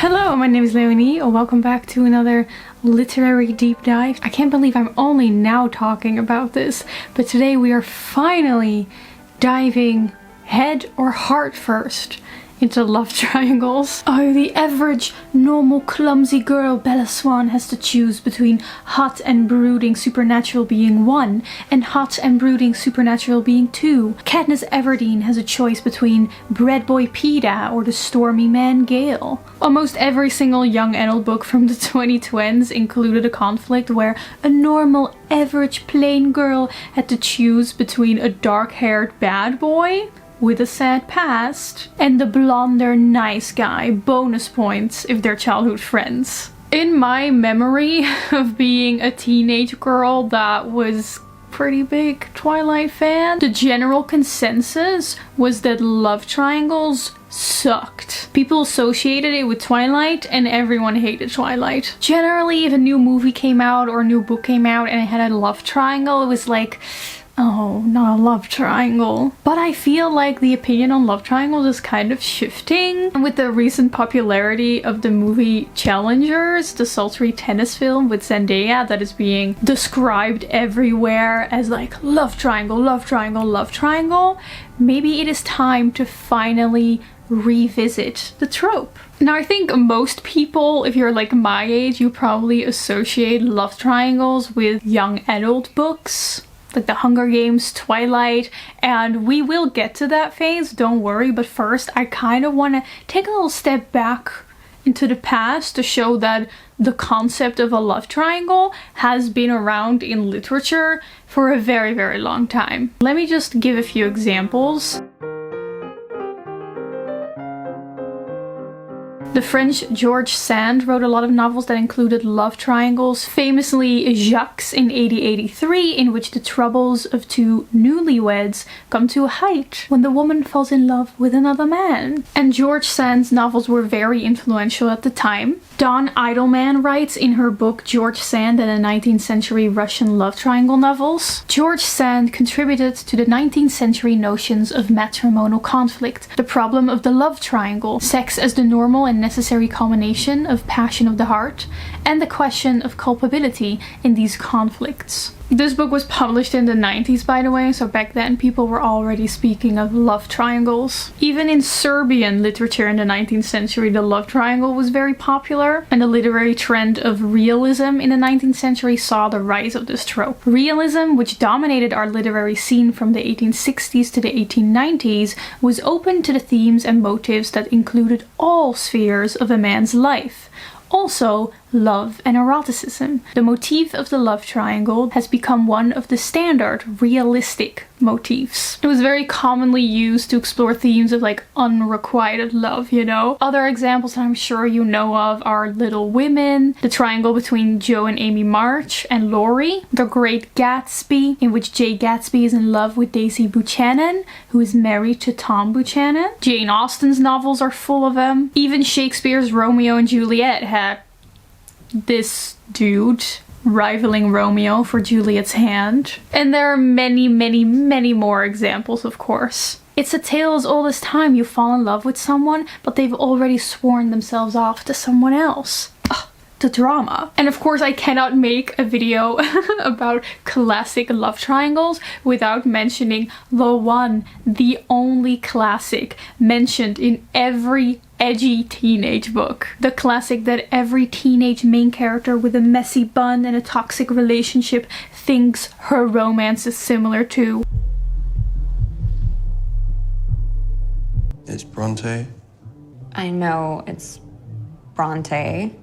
Hello, my name is Leonie, and welcome back to another literary deep dive. I can't believe I'm only now talking about this, but today we are finally diving head or heart first into love triangles. Oh, the average, normal, clumsy girl Bella Swan has to choose between hot and brooding supernatural being 1 and hot and brooding supernatural being 2. Katniss Everdeen has a choice between bread boy Peta or the stormy man Gale. Almost every single young adult book from the 2010s included a conflict where a normal, average, plain girl had to choose between a dark-haired bad boy with a sad past and the blonder nice guy, bonus points if they're childhood friends. In my memory of being a teenage girl that was pretty big Twilight fan, the general consensus was that love triangles sucked. People associated it with Twilight and everyone hated Twilight. Generally, if a new movie came out or a new book came out and it had a love triangle, it was like, oh, not a love triangle. But I feel like the opinion on love triangles is kind of shifting. And with the recent popularity of the movie Challengers, the sultry tennis film with Zendaya that is being described everywhere as like love triangle, love triangle, love triangle, maybe it is time to finally revisit the trope. Now I think most people, if you're like my age, you probably associate love triangles with young adult books, like the Hunger Games, Twilight, and we will get to that phase, don't worry, but first I kind of want to take a little step back into the past to show that the concept of a love triangle has been around in literature for a very, very long time. Let me just give a few examples. The French George Sand wrote a lot of novels that included love triangles, famously Jacques in 1883, in which the troubles of two newlyweds come to a height when the woman falls in love with another man. And George Sand's novels were very influential at the time. Dawn Eidelman writes in her book George Sand and the 19th century Russian love triangle novels. George Sand contributed to the 19th century notions of matrimonial conflict, the problem of the love triangle, sex as the normal and necessary culmination of passion of the heart, and the question of culpability in these conflicts. This book was published in the 90s, by the way, so back then people were already speaking of love triangles. Even in Serbian literature in the 19th century, the love triangle was very popular, and the literary trend of realism in the 19th century saw the rise of this trope. Realism, which dominated our literary scene from the 1860s to the 1890s, was open to the themes and motives that included all spheres of a man's life. Also, love and eroticism. The motif of the love triangle has become one of the standard, realistic motifs. It was very commonly used to explore themes of like unrequited love, you know? Other examples that I'm sure you know of are Little Women, the triangle between Joe and Amy March and Laurie, The Great Gatsby, in which Jay Gatsby is in love with Daisy Buchanan, who is married to Tom Buchanan. Jane Austen's novels are full of them. Even Shakespeare's Romeo and Juliet had this dude rivaling Romeo for Juliet's hand. And there are many, many, many more examples, of course. It's a tale as old as time. You fall in love with someone, but they've already sworn themselves off to someone else. Ugh, the drama. And of course I cannot make a video about classic love triangles without mentioning the one, the only classic mentioned in every edgy teenage book. The classic that every teenage main character with a messy bun and a toxic relationship thinks her romance is similar to. It's Brönte. I know it's Brönte.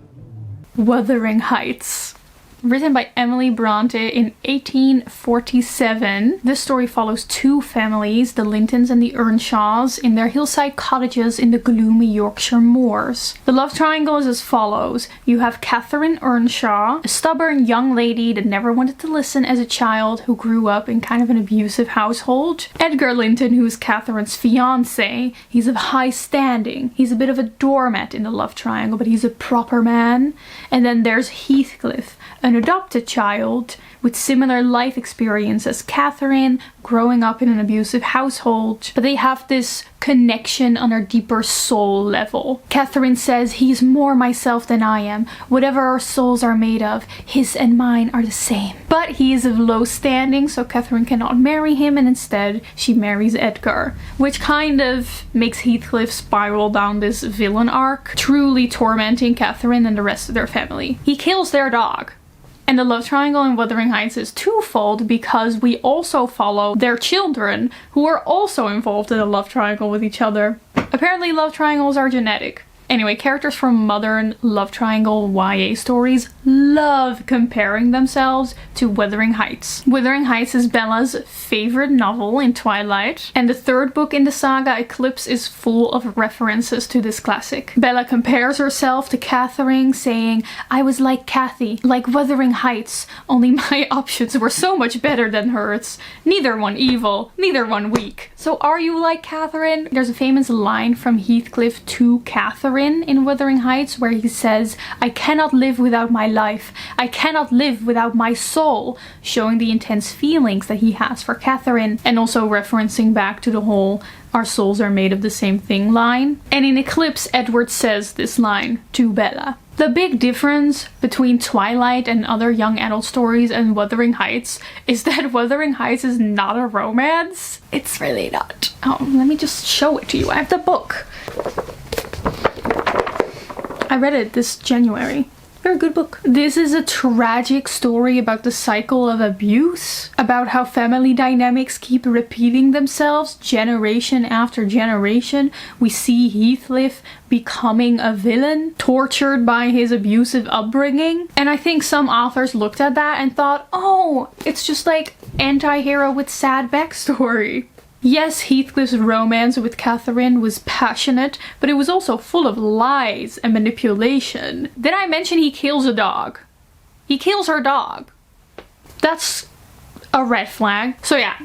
Wuthering Heights. Written by Emily Brönte in 1847. This story follows two families, the Lintons and the Earnshaws, in their hillside cottages in the gloomy Yorkshire moors. The love triangle is as follows. You have Catherine Earnshaw, a stubborn young lady that never wanted to listen as a child, who grew up in kind of an abusive household. Edgar Linton, who is Catherine's fiancé. He's of high standing. He's a bit of a doormat in the love triangle, but he's a proper man. And then there's Heathcliff, an an adopted child with similar life experience as Catherine, growing up in an abusive household, but they have this connection on a deeper soul level. Catherine says, he's more myself than I am. Whatever our souls are made of, his and mine are the same. But he is of low standing, so Catherine cannot marry him, and instead she marries Edgar, which kind of makes Heathcliff spiral down this villain arc, truly tormenting Catherine and the rest of their family. He kills their dog. And the love triangle in Wuthering Heights is twofold because we also follow their children who are also involved in a love triangle with each other. Apparently love triangles are genetic. Anyway, characters from modern love triangle YA stories love comparing themselves to Wuthering Heights. Wuthering Heights is Bella's favorite novel in Twilight, and the third book in the saga, Eclipse, is full of references to this classic. Bella compares herself to Catherine, saying, I was like Kathy, like Wuthering Heights, only my options were so much better than hers. Neither one evil, neither one weak. So are you like Catherine? There's a famous line from Heathcliff to Catherine in Wuthering Heights where he says, I cannot live without my life. I cannot live without my soul, showing the intense feelings that he has for Catherine, and also referencing back to the whole our souls are made of the same thing line. And in Eclipse, Edward says this line to Bella. The big difference between Twilight and other young adult stories and Wuthering Heights is that Wuthering Heights is not a romance. It's really not. Oh, let me just show it to you. I have the book. I read it this January. Very good book. This is a tragic story about the cycle of abuse, about how family dynamics keep repeating themselves generation after generation. We see Heathcliff becoming a villain, tortured by his abusive upbringing. And I think some authors looked at that and thought, oh, it's just like anti-hero with sad backstory. Yes, Heathcliff's romance with Catherine was passionate, but it was also full of lies and manipulation. Did I mention he kills a dog? He kills her dog. That's a red flag. So yeah,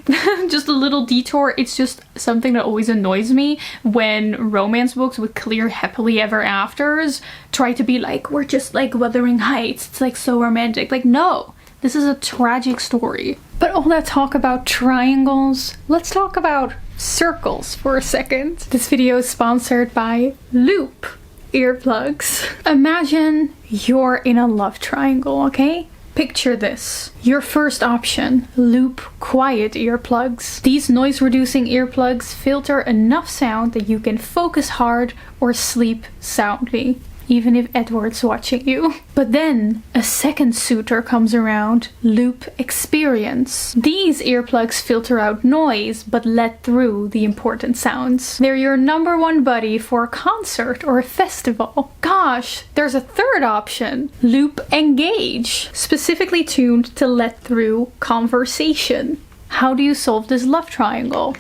just a little detour. It's just something that always annoys me when romance books with clear happily ever afters try to be like, we're just like Wuthering Heights. It's like so romantic. Like, no. This is a tragic story. But all that talk about triangles, let's talk about circles for a second. This video is sponsored by Loop earplugs. Imagine you're in a love triangle, okay? Picture this. Your first option, Loop quiet earplugs. These noise-reducing earplugs filter enough sound that you can focus hard or sleep soundly, even if Edward's watching you. But then a second suitor comes around, Loop Experience. These earplugs filter out noise but let through the important sounds. They're your number one buddy for a concert or a festival. Gosh, there's a third option, Loop Engage, specifically tuned to let through conversation. How do you solve this love triangle?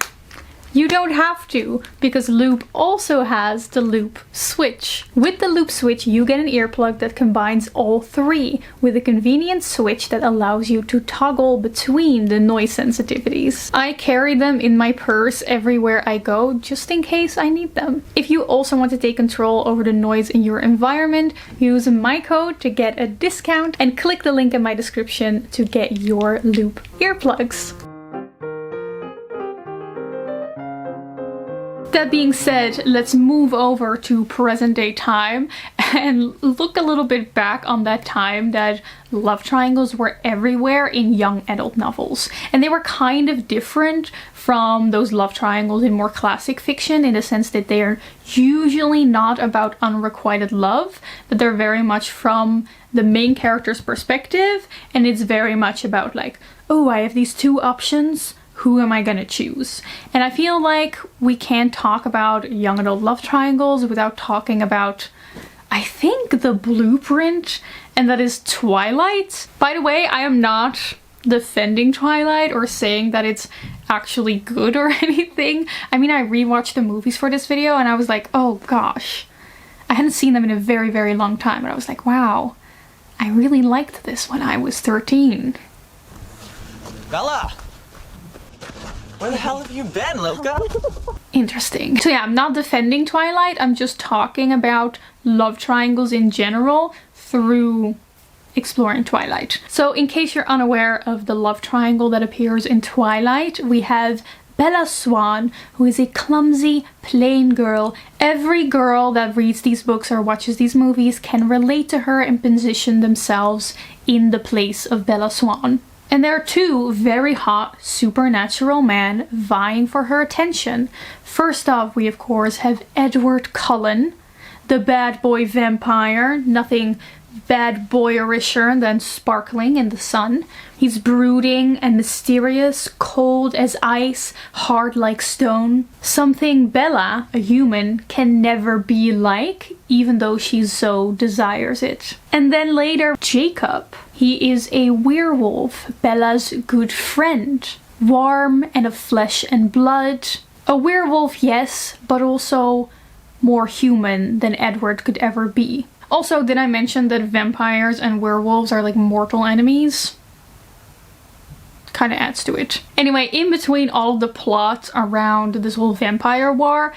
You don't have to, because Loop also has the Loop Switch. With the Loop Switch, you get an earplug that combines all three with a convenient switch that allows you to toggle between the noise sensitivities. I carry them in my purse everywhere I go, just in case I need them. If you also want to take control over the noise in your environment, use my code to get a discount and click the link in my description to get your Loop earplugs. That being said, let's move over to present day time and look a little bit back on that time that love triangles were everywhere in young adult novels. And they were kind of different from those love triangles in more classic fiction in the sense that they are usually not about unrequited love, but they're very much from the main character's perspective, and it's very much about like, oh, I have these two options. Who am I gonna choose? And I feel like we can't talk about young adult love triangles without talking about, I think, the blueprint, and that is Twilight. By the way, I am not defending Twilight or saying that it's actually good or anything. I mean, I rewatched the movies for this video and I was like, oh gosh. I hadn't seen them in a very, very long time, and I was like, wow, I really liked this when I was 13. Bella! Where the hell have you been, Loka? Interesting. So yeah, I'm not defending Twilight, I'm just talking about love triangles in general through exploring Twilight. So in case you're unaware of the love triangle that appears in Twilight, we have Bella Swan, who is a clumsy, plain girl. Every girl that reads these books or watches these movies can relate to her and position themselves in the place of Bella Swan. And there are two very hot, supernatural men vying for her attention. First off, we of course have Edward Cullen, the bad boy vampire, nothing bad boyerisher than sparkling in the sun. He's brooding and mysterious, cold as ice, hard like stone. Something Bella, a human, can never be like, even though she so desires it. And then later, Jacob. He is a werewolf, Bella's good friend. Warm and of flesh and blood. A werewolf, yes, but also more human than Edward could ever be. Also, did I mention that vampires and werewolves are like mortal enemies? Kind of adds to it. Anyway, in between all the plots around this whole vampire war,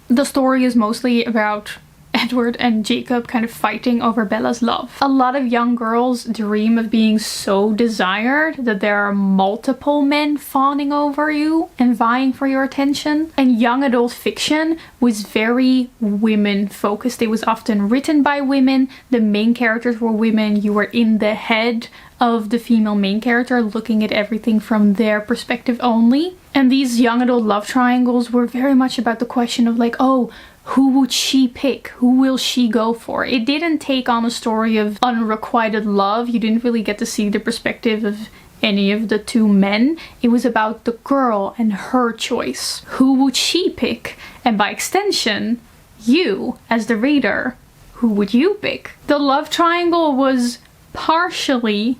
the story is mostly about Edward and Jacob kind of fighting over Bella's love. A lot of young girls dream of being so desired that there are multiple men fawning over you and vying for your attention. And young adult fiction was very women focused. It was often written by women. The main characters were women. You were in the head of the female main character looking at everything from their perspective only. And these young adult love triangles were very much about the question of like, oh, who would she pick? Who will she go for? It didn't take on a story of unrequited love. You didn't really get to see the perspective of any of the two men. It was about the girl and her choice. Who would she pick? And by extension, you, as the reader, who would you pick? The love triangle was partially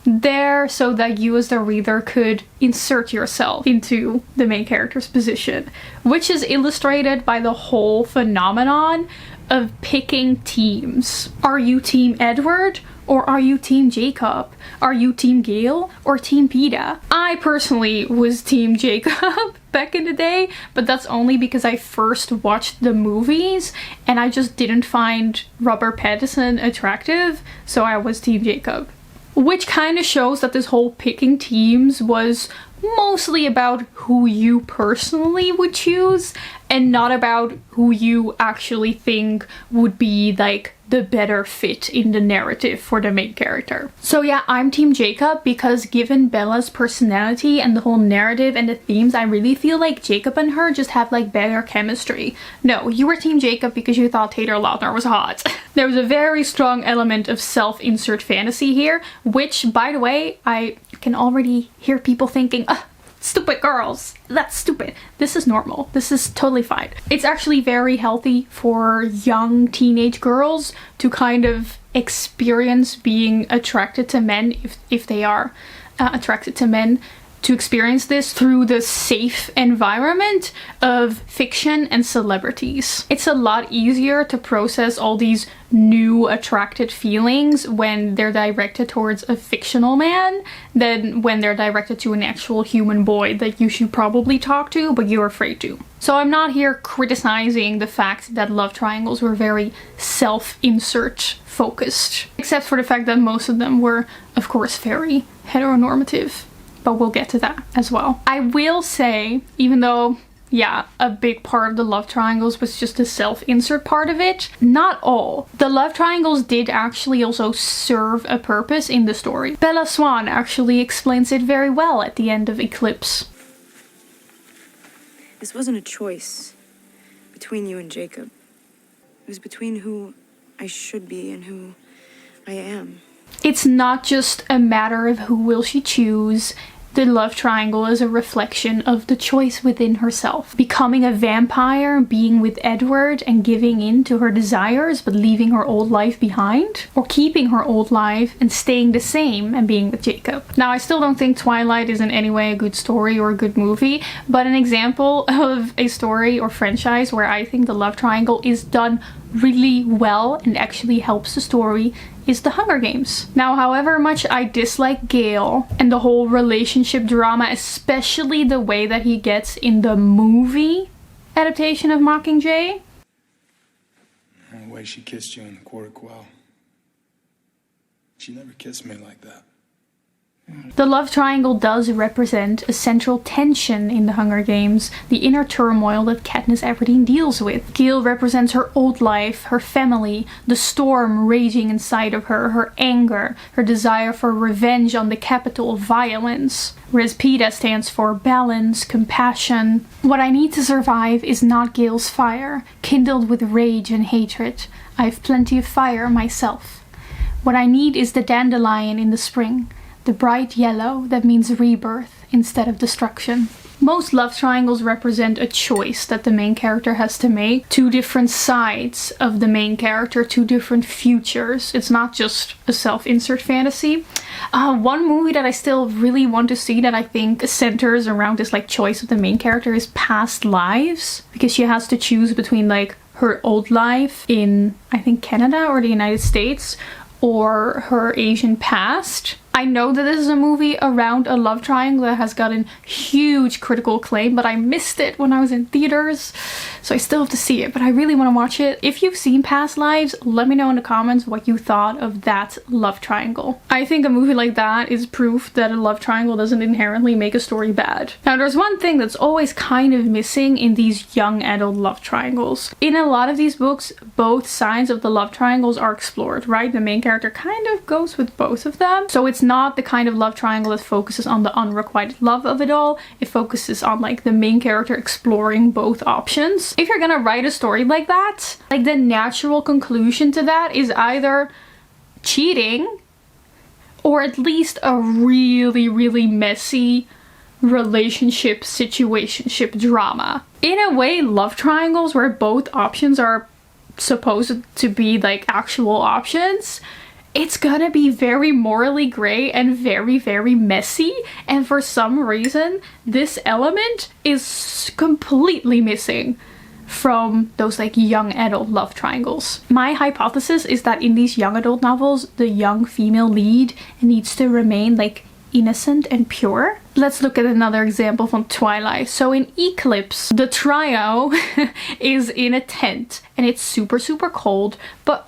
there so that you as the reader could insert yourself into the main character's position, which is illustrated by the whole phenomenon of picking teams. Are you team Edward or are you team Jacob? Are you team Gale or team Peeta? I personally was team Jacob back in the day, but that's only because I first watched the movies and I just didn't find Robert Pattinson attractive, so I was team Jacob. Which kind of shows that this whole picking teams was mostly about who you personally would choose and not about who you actually think would be like the better fit in the narrative for the main character. So yeah, I'm team Jacob because given Bella's personality and the whole narrative and the themes, I really feel like Jacob and her just have like better chemistry. No, you were team Jacob because you thought Taylor Lautner was hot. There was a very strong element of self-insert fantasy here, which, by the way, I can already hear people thinking, stupid girls, that's stupid. This is normal. This is totally fine. It's actually very healthy for young teenage girls to kind of experience being attracted to men if they are attracted to men, to experience this through the safe environment of fiction and celebrities. It's a lot easier to process all these new attracted feelings when they're directed towards a fictional man than when they're directed to an actual human boy that you should probably talk to but you're afraid to. So I'm not here criticizing the fact that love triangles were very self-insert focused, except for the fact that most of them were, of course, very heteronormative. But we'll get to that as well. I will say, even though, yeah, a big part of the love triangles was just the self-insert part of it, not all. The love triangles did actually also serve a purpose in the story. Bella Swan actually explains it very well at the end of Eclipse. This wasn't a choice between you and Jacob. It was between who I should be and who I am. It's not just a matter of who will she choose. The love triangle is a reflection of the choice within herself. Becoming a vampire, being with Edward and giving in to her desires but leaving her old life behind, or keeping her old life and staying the same and being with Jacob. Now, I still don't think Twilight is in any way a good story or a good movie, but an example of a story or franchise where I think the love triangle is done really well and actually helps the story is The Hunger Games. Now, however much I dislike Gale and the whole relationship drama, especially the way that he gets in the movie adaptation of She never kissed me like that. The love triangle does represent a central tension in the Hunger Games, the inner turmoil that Katniss Everdeen deals with. Gale represents her old life, her family, the storm raging inside of her, her anger, her desire for revenge on the capital, violence. Whereas Peeta stands for balance, compassion. What I need to survive is not Gale's fire, kindled with rage and hatred. I have plenty of fire myself. What I need is the dandelion in the spring. The bright yellow that means rebirth instead of destruction. Most love triangles represent a choice that the main character has to make. Two different sides of the main character, two different futures. It's not just a self-insert fantasy. One movie that I still really want to see that I think centers around this like choice of the main character is Past Lives. Because she has to choose between like her old life in, I think, Canada or the United States, or her Asian past. I know that this is a movie around a love triangle that has gotten huge critical acclaim, but I missed it when I was in theaters, so I still have to see it, but I really want to watch it. If you've seen Past Lives, let me know in the comments what you thought of that love triangle. I think a movie like that is proof that a love triangle doesn't inherently make a story bad. Now, there's one thing that's always kind of missing in these young adult love triangles. In a lot of these books, both sides of the love triangles are explored, right? The main character kind of goes with both of them, so it's not the kind of love triangle that focuses on the unrequited love of it all. It focuses on like the main character exploring both options. If you're gonna write a story like that, like the natural conclusion to that is either cheating or at least a really, really messy relationship situationship drama. In a way, love triangles where both options are supposed to be like actual options, it's gonna be very morally gray and very, very messy, and for some reason this element is completely missing from those like young adult love triangles. My hypothesis is that in these young adult novels, the young female lead needs to remain like innocent and pure. Let's look at another example from Twilight. So in Eclipse, the trio is in a tent and it's super, super cold, but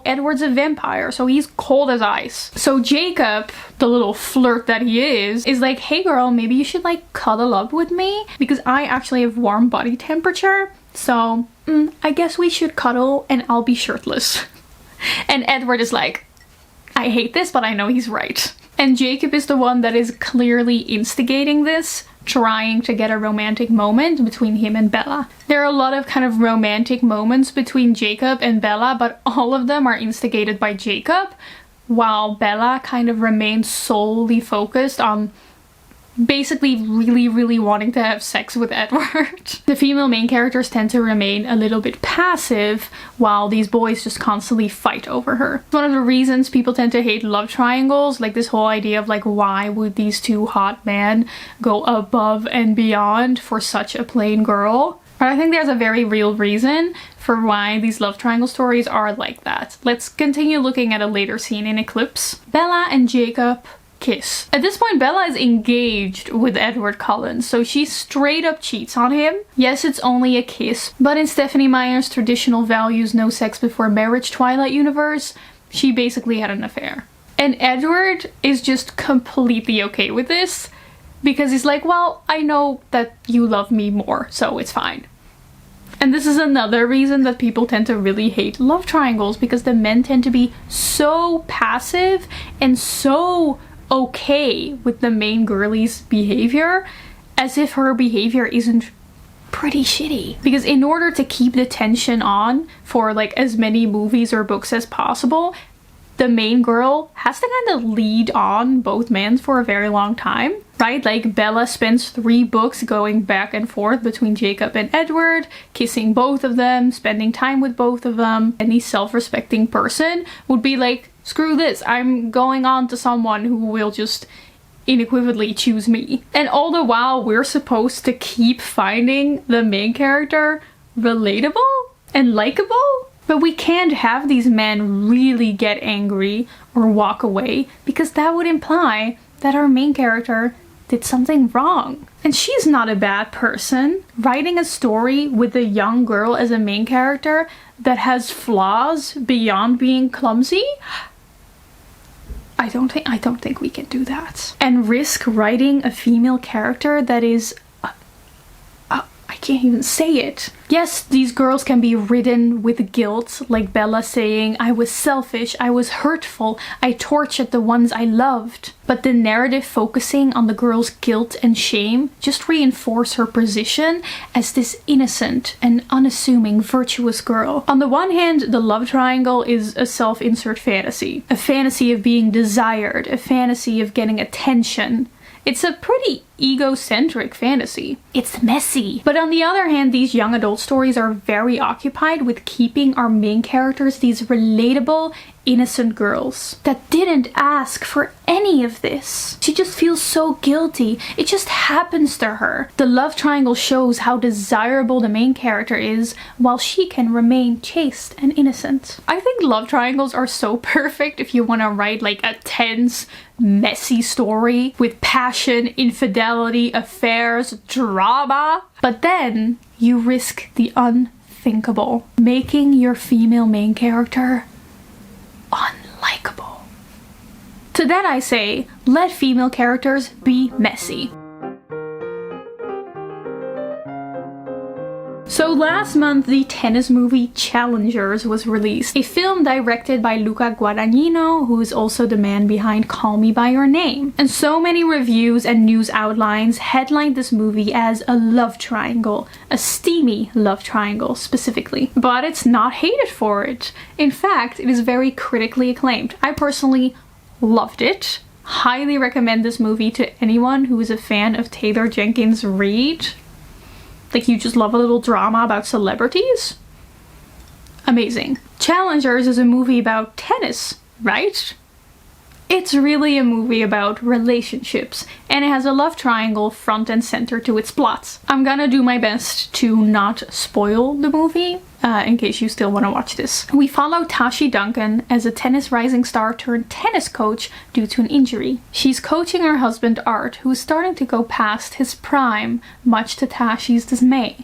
Edward's a vampire, so he's cold as ice. So Jacob, the little flirt that he is like, hey girl, maybe you should like cuddle up with me because I actually have warm body temperature. So I guess we should cuddle and I'll be shirtless. And Edward is like, I hate this, but I know he's right. And Jacob is the one that is clearly instigating this, trying to get a romantic moment between him and Bella. There are a lot of kind of romantic moments between Jacob and Bella, but all of them are instigated by Jacob, while Bella kind of remains solely focused on basically really, really wanting to have sex with Edward. The female main characters tend to remain a little bit passive while these boys just constantly fight over her. One of the reasons people tend to hate love triangles, like this whole idea of like, why would these two hot men go above and beyond for such a plain girl? But I think there's a very real reason for why these love triangle stories are like that. Let's continue looking at a later scene in Eclipse. Bella and Jacob kiss. At this point, Bella is engaged with Edward Cullen, so she straight up cheats on him. Yes, it's only a kiss, but in Stephenie Meyer's traditional values no sex before marriage Twilight universe, she basically had an affair. And Edward is just completely okay with this because he's like, well, I know that you love me more, so it's fine. And this is another reason that people tend to really hate love triangles, because the men tend to be so passive and so okay with the main girlie's behavior, as if her behavior isn't pretty shitty. Because in order to keep the tension on for like as many movies or books as possible, the main girl has to kind of lead on both men for a very long time, right? Like Bella spends 3 books going back and forth between Jacob and Edward, kissing both of them, spending time with both of them. Any self-respecting person would be like, screw this, I'm going on to someone who will just unequivocally choose me. And all the while we're supposed to keep finding the main character relatable and likable. But we can't have these men really get angry or walk away, because that would imply that our main character did something wrong. And she's not a bad person. Writing a story with a young girl as a main character that has flaws beyond being clumsy, I don't think we can do that. And risk writing a female character that is I can't even say it. Yes, these girls can be ridden with guilt, like Bella saying, I was selfish, I was hurtful, I tortured the ones I loved. But the narrative focusing on the girl's guilt and shame just reinforce her position as this innocent and unassuming virtuous girl. On the one hand, the love triangle is a self-insert fantasy. A fantasy of being desired, a fantasy of getting attention. It's a pretty egocentric fantasy. It's messy. But on the other hand, these young adult stories are very occupied with keeping our main characters these relatable, innocent girls that didn't ask for any of this. She just feels so guilty. It just happens to her. The love triangle shows how desirable the main character is while she can remain chaste and innocent. I think love triangles are so perfect if you want to write like a tense, messy story with passion, infidelity, affairs, drama. But then you risk the unthinkable, making your female main character unlikable. To that I say, let female characters be messy. So last month, the tennis movie Challengers was released, a film directed by Luca Guadagnino, who is also the man behind Call Me By Your Name. And so many reviews and news outlines headlined this movie as a love triangle, a steamy love triangle specifically. But it's not hated for it. In fact, it is very critically acclaimed. I personally loved it. Highly recommend this movie to anyone who is a fan of Taylor Jenkins Reid. Like you just love a little drama about celebrities? Amazing. Challengers is a movie about tennis, right? It's really a movie about relationships, and it has a love triangle front and center to its plots. I'm gonna do my best to not spoil the movie, in case you still want to watch this. We follow Tashi Duncan as a tennis rising star turned tennis coach due to an injury. She's coaching her husband Art, who is starting to go past his prime, much to Tashi's dismay.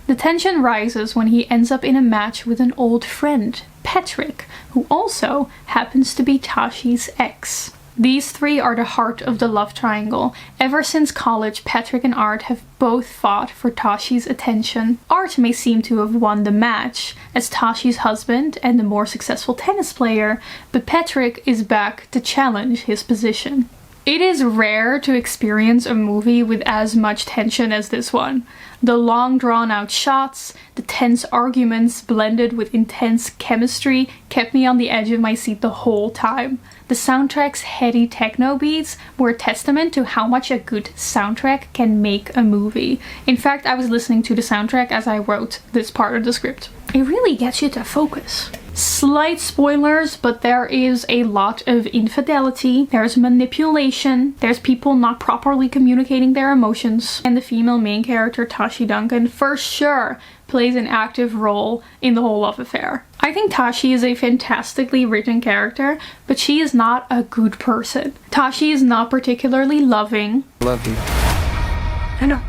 The tension rises when he ends up in a match with an old friend, Patrick, who also happens to be Tashi's ex. These three are the heart of the love triangle. Ever since college, Patrick and Art have both fought for Tashi's attention. Art may seem to have won the match as Tashi's husband and the more successful tennis player, but Patrick is back to challenge his position. It is rare to experience a movie with as much tension as this one. The long drawn out shots, the tense arguments blended with intense chemistry kept me on the edge of my seat the whole time. The soundtrack's heady techno beats were a testament to how much a good soundtrack can make a movie. In fact, I was listening to the soundtrack as I wrote this part of the script. It really gets you to focus. Slight spoilers, but there is a lot of infidelity, there's manipulation, there's people not properly communicating their emotions, and the female main character, Tashi Duncan, for sure plays an active role in the whole love affair. I think Tashi is a fantastically written character, but she is not a good person. Tashi is not particularly loving. Love you. I know.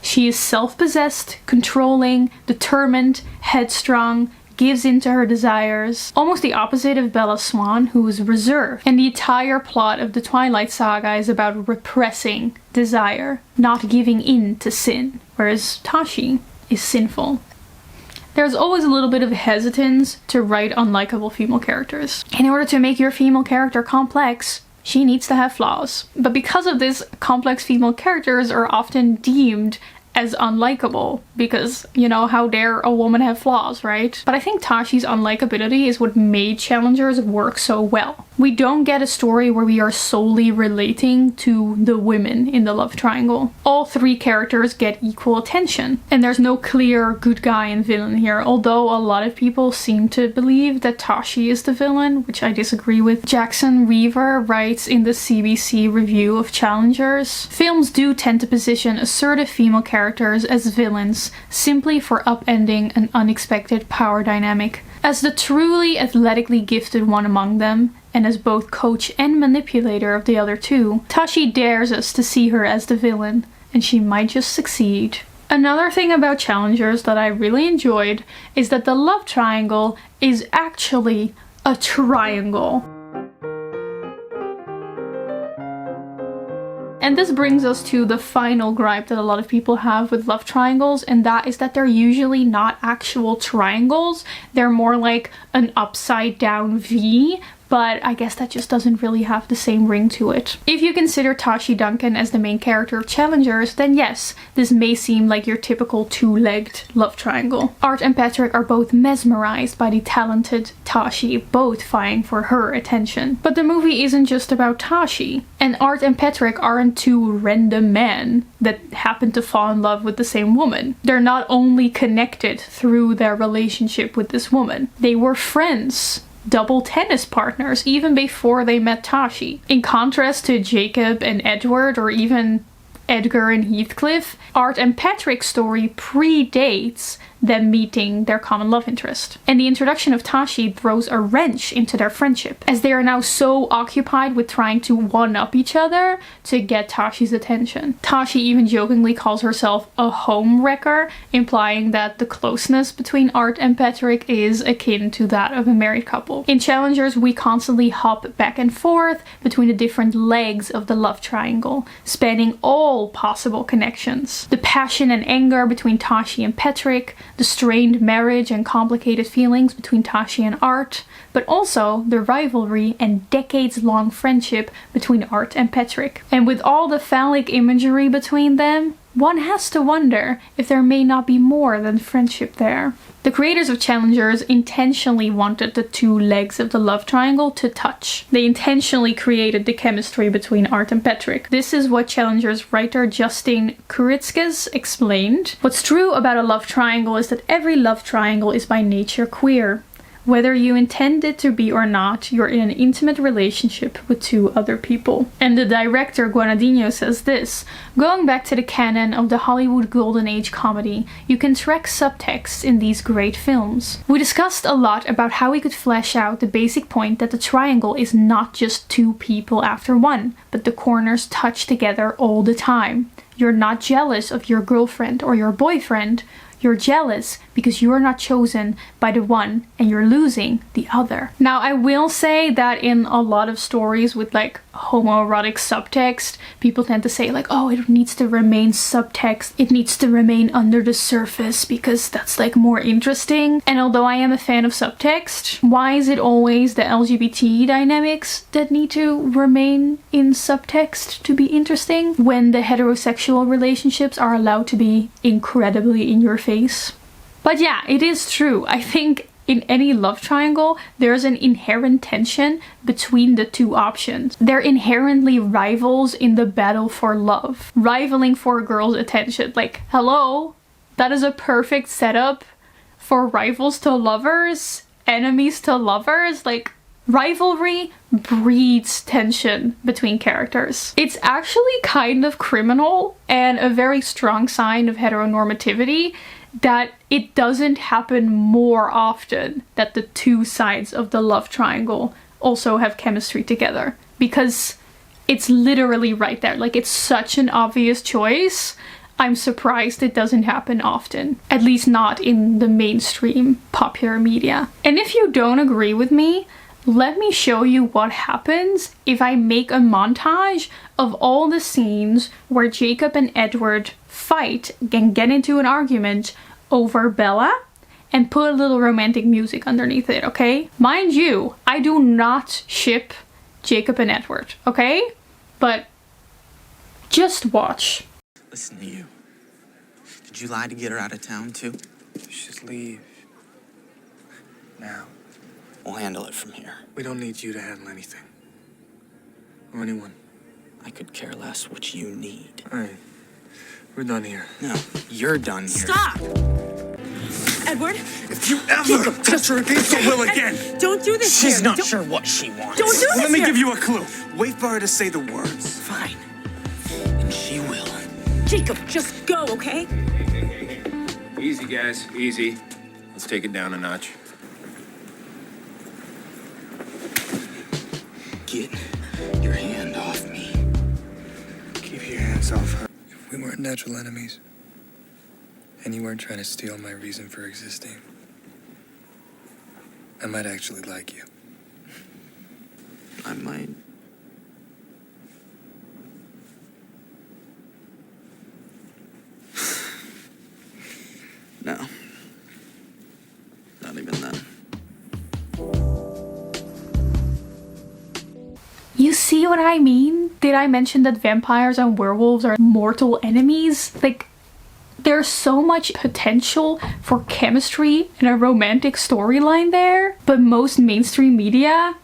She is self-possessed, controlling, determined, headstrong, gives in to her desires, almost the opposite of Bella Swan, who is reserved. And the entire plot of the Twilight saga is about repressing desire, not giving in to sin, whereas Tashi is sinful. There's always a little bit of hesitance to write unlikable female characters. In order to make your female character complex, she needs to have flaws. But because of this, complex female characters are often deemed as unlikable because, you know, how dare a woman have flaws, right? But I think Tashi's unlikability is what made Challengers work so well. We don't get a story where we are solely relating to the women in the love triangle. All three characters get equal attention, and there's no clear good guy and villain here, although a lot of people seem to believe that Tashi is the villain, which I disagree with. Jackson Reaver writes in the CBC review of Challengers, films do tend to position assertive female characters as villains simply for upending an unexpected power dynamic. As the truly athletically gifted one among them, and as both coach and manipulator of the other two, Tashi dares us to see her as the villain, and she might just succeed. Another thing about Challengers that I really enjoyed is that the love triangle is actually a triangle. And this brings us to the final gripe that a lot of people have with love triangles, and that is that they're usually not actual triangles. They're more like an upside down V, but I guess that just doesn't really have the same ring to it. If you consider Tashi Duncan as the main character of Challengers, then yes, this may seem like your typical two-legged love triangle. Art and Patrick are both mesmerized by the talented Tashi, both vying for her attention. But the movie isn't just about Tashi, and Art and Patrick aren't two random men that happen to fall in love with the same woman. They're not only connected through their relationship with this woman, they were friends. Double tennis partners even before they met Tashi. In contrast to Jacob and Edward, or even Edgar and Heathcliff, Art and Patrick's story predates them meeting their common love interest. And the introduction of Tashi throws a wrench into their friendship, as they are now so occupied with trying to one-up each other to get Tashi's attention. Tashi even jokingly calls herself a home wrecker, implying that the closeness between Art and Patrick is akin to that of a married couple. In Challengers, we constantly hop back and forth between the different legs of the love triangle, spanning all possible connections. The passion and anger between Tashi and Patrick, the strained marriage and complicated feelings between Tashi and Art, but also the rivalry and decades-long friendship between Art and Patrick. And with all the phallic imagery between them, one has to wonder if there may not be more than friendship there. The creators of Challengers intentionally wanted the two legs of the love triangle to touch. They intentionally created the chemistry between Art and Patrick. This is what Challengers writer Justin Kuritzkes explained. What's true about a love triangle is that every love triangle is by nature queer. Whether you intend it to be or not, you're in an intimate relationship with two other people. And the director Guadagnino says this: going back to the canon of the Hollywood Golden Age comedy, you can track subtext in these great films. We discussed a lot about how we could flesh out the basic point that the triangle is not just two people after one, but the corners touch together all the time. You're not jealous of your girlfriend or your boyfriend. You're jealous because you are not chosen by the one and you're losing the other. Now, I will say that in a lot of stories with like homoerotic subtext, people tend to say like, oh, it needs to remain subtext. It needs to remain under the surface because that's like more interesting. And although I am a fan of subtext, why is it always the LGBT dynamics that need to remain in subtext to be interesting when the heterosexual relationships are allowed to be incredibly in your face? But yeah, it is true. I think in any love triangle, there's an inherent tension between the two options. They're inherently rivals in the battle for love, rivaling for a girl's attention. Like, hello, that is a perfect setup for rivals to lovers, enemies to lovers. Like, rivalry breeds tension between characters. It's actually kind of criminal and a very strong sign of heteronormativity that it doesn't happen more often that the two sides of the love triangle also have chemistry together, because it's literally right there. Like, it's such an obvious choice. I'm surprised it doesn't happen often, at least not in the mainstream popular media. And if you don't agree with me, let me show you what happens if I make a montage of all the scenes where Jacob and Edward fight and get into an argument over Bella, and put a little romantic music underneath it, okay? Mind you, I do not ship Jacob and Edward, okay? But just watch. Listen to you. Did you lie to get her out of town too? Just leave. Now. We'll handle it from here. We don't need you to handle anything. Or anyone. I could care less what you need. Alright. We're done here. No, you're done here. Stop! Edward? If you ever touch her against the will again! Don't do this She's here. not Don't- sure what she wants. Don't do this Let me here. give you a clue. Wait for her to say the words. Fine. And she will. Jacob, just go, okay? Easy, guys. Easy. Let's take it down a notch. Get your hand off me. Keep your hands off her. If we weren't natural enemies, and you weren't trying to steal my reason for existing, I might actually like you. I might. even then. You see what I mean? Did I mention that vampires and werewolves are mortal enemies? Like, there's so much potential for chemistry and a romantic storyline there, but most mainstream media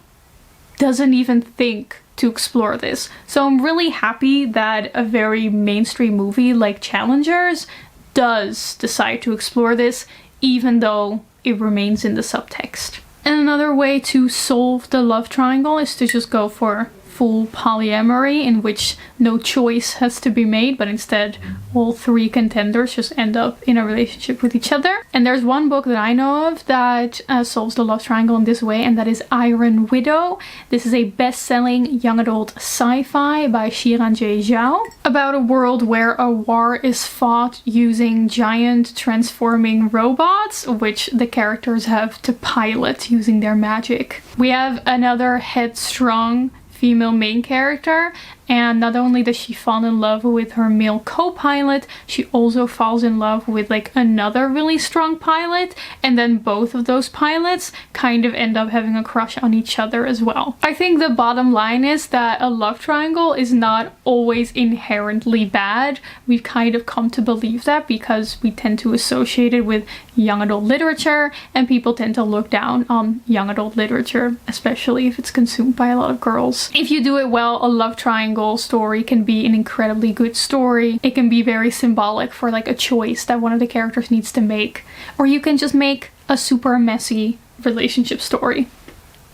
doesn't even think to explore this. So I'm really happy that a very mainstream movie like Challengers does decide to explore this, even though it remains in the subtext. And another way to solve the love triangle is to just go for full polyamory, in which no choice has to be made, but instead all three contenders just end up in a relationship with each other. And there's one book that I know of that solves the love triangle in this way, and that is Iron Widow. This is a best-selling young adult sci-fi by Shiran J. Zhao about a world where a war is fought using giant transforming robots, which the characters have to pilot using their magic. We have another headstrong female main character, and not only does she fall in love with her male co-pilot, she also falls in love with like another really strong pilot, and then both of those pilots kind of end up having a crush on each other as well. I think the bottom line is that a love triangle is not always inherently bad. We've kind of come to believe that because we tend to associate it with young adult literature, and people tend to look down on young adult literature, especially if it's consumed by a lot of girls. If you do it well, a love triangle story can be an incredibly good story. It can be very symbolic for like a choice that one of the characters needs to make. Or you can just make a super messy relationship story.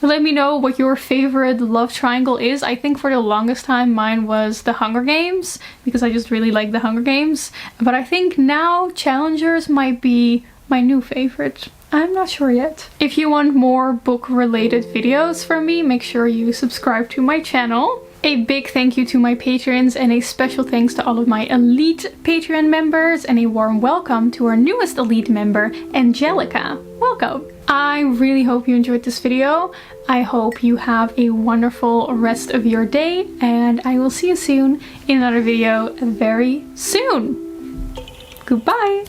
Let me know what your favorite love triangle is. I think for the longest time mine was The Hunger Games, because I just really like The Hunger Games. But I think now Challengers might be my new favorite. I'm not sure yet. If you want more book related videos from me, make sure you subscribe to my channel. A big thank you to my patrons, and a special thanks to all of my elite Patreon members, and a warm welcome to our newest elite member, Angelica. Welcome! I really hope you enjoyed this video. I hope you have a wonderful rest of your day, and I will see you soon in another video very soon. Goodbye!